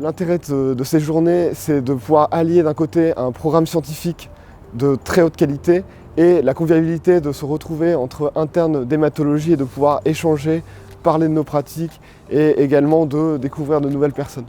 L'intérêt de ces journées, c'est de pouvoir allier d'un côté un programme scientifique de très haute qualité et la convivialité de se retrouver entre internes d'hématologie et de pouvoir échanger, parler de nos pratiques et également de découvrir de nouvelles personnes.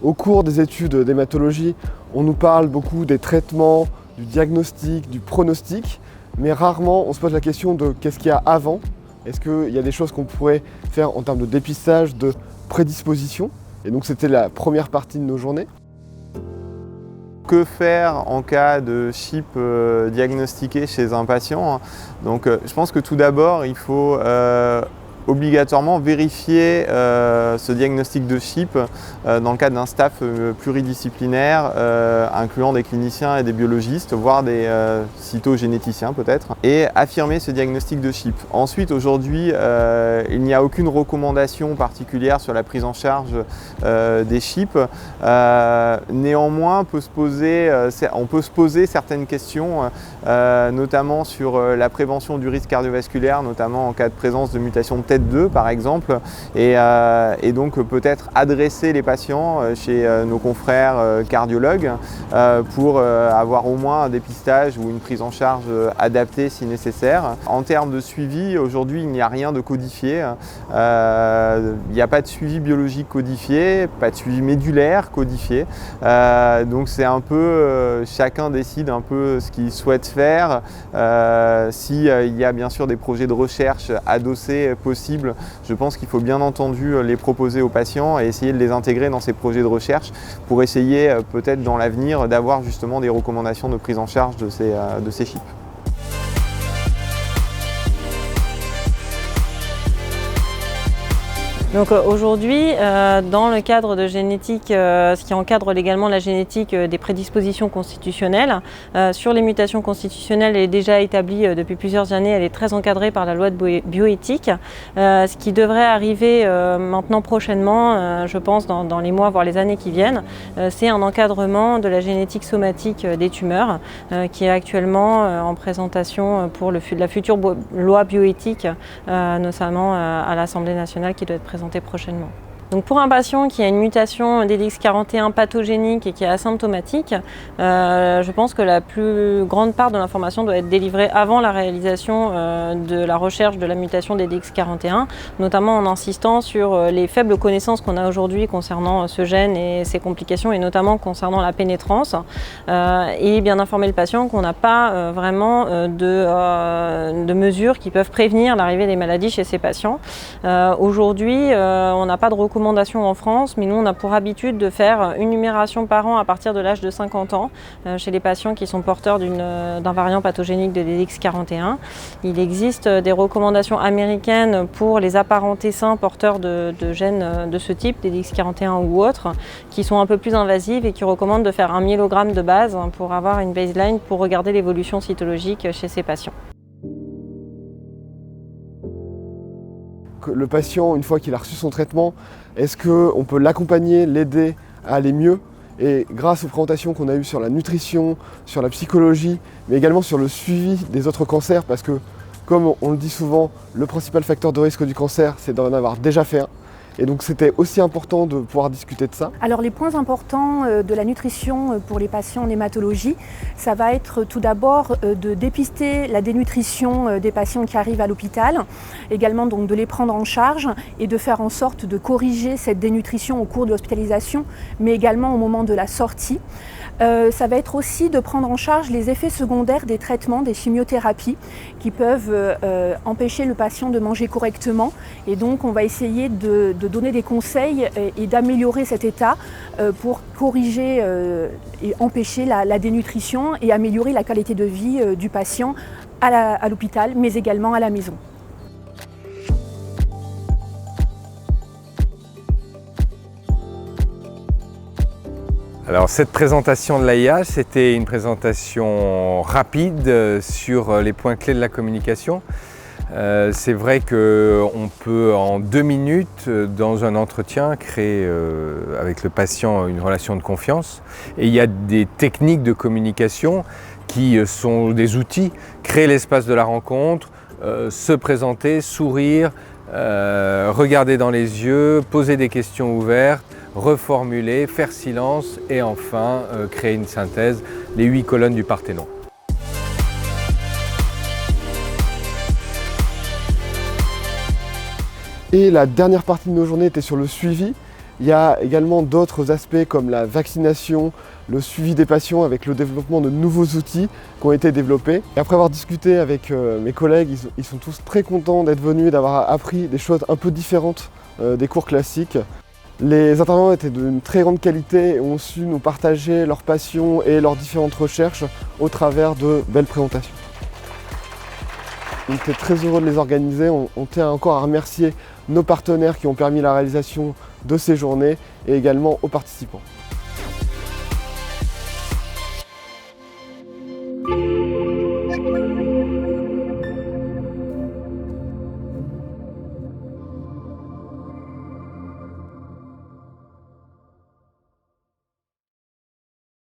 Au cours des études d'hématologie, on nous parle beaucoup des traitements, du diagnostic, du pronostic, mais rarement on se pose la question de qu'est-ce qu'il y a avant. Est-ce qu'il y a des choses qu'on pourrait faire en termes de dépistage, de prédisposition? Et donc c'était la première partie de nos journées. Que faire en cas de CHIP diagnostiqué chez un patient? Donc, je pense que tout d'abord, il faut obligatoirement vérifier ce diagnostic de CHIP dans le cadre d'un staff pluridisciplinaire incluant des cliniciens et des biologistes, voire des cytogénéticiens peut-être, et affirmer ce diagnostic de CHIP. Ensuite, aujourd'hui, il n'y a aucune recommandation particulière sur la prise en charge des CHIP. Néanmoins, on peut se poser certaines questions, notamment sur la prévention du risque cardiovasculaire, notamment en cas de présence de mutations de TET2 par exemple, et donc peut-être adresser les patients chez nos confrères cardiologues pour avoir au moins un dépistage ou une prise en charge adaptée si nécessaire. En termes de suivi, aujourd'hui il n'y a rien de codifié, il n'y a pas de suivi biologique codifié, pas de suivi médulaire codifié, donc c'est un peu, chacun décide un peu ce qu'il souhaite faire. S'il y a bien sûr des projets de recherche adossés possibles, je pense qu'il faut bien entendu les proposer aux patients et essayer de les intégrer dans ces projets de recherche pour essayer peut-être dans l'avenir d'avoir justement des recommandations de prise en charge de ces CHIP. Donc aujourd'hui, dans le cadre de génétique, ce qui encadre légalement la génétique des prédispositions constitutionnelles, sur les mutations constitutionnelles, elle est déjà établie depuis plusieurs années, elle est très encadrée par la loi de bioéthique. Ce qui devrait arriver maintenant prochainement, je pense dans les mois voire les années qui viennent, c'est un encadrement de la génétique somatique des tumeurs qui est actuellement en présentation pour la future loi bioéthique, notamment à l'Assemblée nationale qui doit être présentée prochainement. Donc pour un patient qui a une mutation d'EDX41 pathogénique et qui est asymptomatique, je pense que la plus grande part de l'information doit être délivrée avant la réalisation de la recherche de la mutation d'EDX41, notamment en insistant sur les faibles connaissances qu'on a aujourd'hui concernant ce gène et ses complications, et notamment concernant la pénétrance, et bien informer le patient qu'on n'a pas vraiment de mesures qui peuvent prévenir l'arrivée des maladies chez ces patients. Aujourd'hui, on n'a pas de recommandation en France, mais nous on a pour habitude de faire une numération par an à partir de l'âge de 50 ans chez les patients qui sont porteurs d'un variant pathogénique de l'EDX41. Il existe des recommandations américaines pour les apparentés sains porteurs de gènes de ce type, d'EDX41 ou autres, qui sont un peu plus invasives et qui recommandent de faire un myélogramme de base pour avoir une baseline pour regarder l'évolution cytologique chez ces patients. Le patient, une fois qu'il a reçu son traitement, est-ce qu'on peut l'accompagner, l'aider à aller mieux? Et grâce aux présentations qu'on a eues sur la nutrition, sur la psychologie, mais également sur le suivi des autres cancers, parce que, comme on le dit souvent, le principal facteur de risque du cancer, c'est d'en avoir déjà fait un. Et donc c'était aussi important de pouvoir discuter de ça. Alors les points importants de la nutrition pour les patients en hématologie, ça va être tout d'abord de dépister la dénutrition des patients qui arrivent à l'hôpital, également donc de les prendre en charge et de faire en sorte de corriger cette dénutrition au cours de l'hospitalisation, mais également au moment de la sortie. Ça va être aussi de prendre en charge les effets secondaires des traitements, des chimiothérapies qui peuvent empêcher le patient de manger correctement, et donc on va essayer de donner des conseils et d'améliorer cet état pour corriger et empêcher la dénutrition et améliorer la qualité de vie du patient à l'hôpital, mais également à la maison. Alors cette présentation de l'AIH, c'était une présentation rapide sur les points clés de la communication. C'est vrai qu'on peut en 2 minutes, dans un entretien, créer avec le patient une relation de confiance. Et il y a des techniques de communication qui sont des outils. Créer l'espace de la rencontre, se présenter, sourire, regarder dans les yeux, poser des questions ouvertes, reformuler, faire silence et enfin créer une synthèse, les 8 colonnes du Parthénon. Et la dernière partie de nos journées était sur le suivi. Il y a également d'autres aspects comme la vaccination, le suivi des patients avec le développement de nouveaux outils qui ont été développés. Et après avoir discuté avec mes collègues, ils sont tous très contents d'être venus et d'avoir appris des choses un peu différentes des cours classiques. Les intervenants étaient d'une très grande qualité et ont su nous partager leurs passions et leurs différentes recherches au travers de belles présentations. On était très heureux de les organiser. On tient encore à remercier nos partenaires qui ont permis la réalisation de ces journées et également aux participants.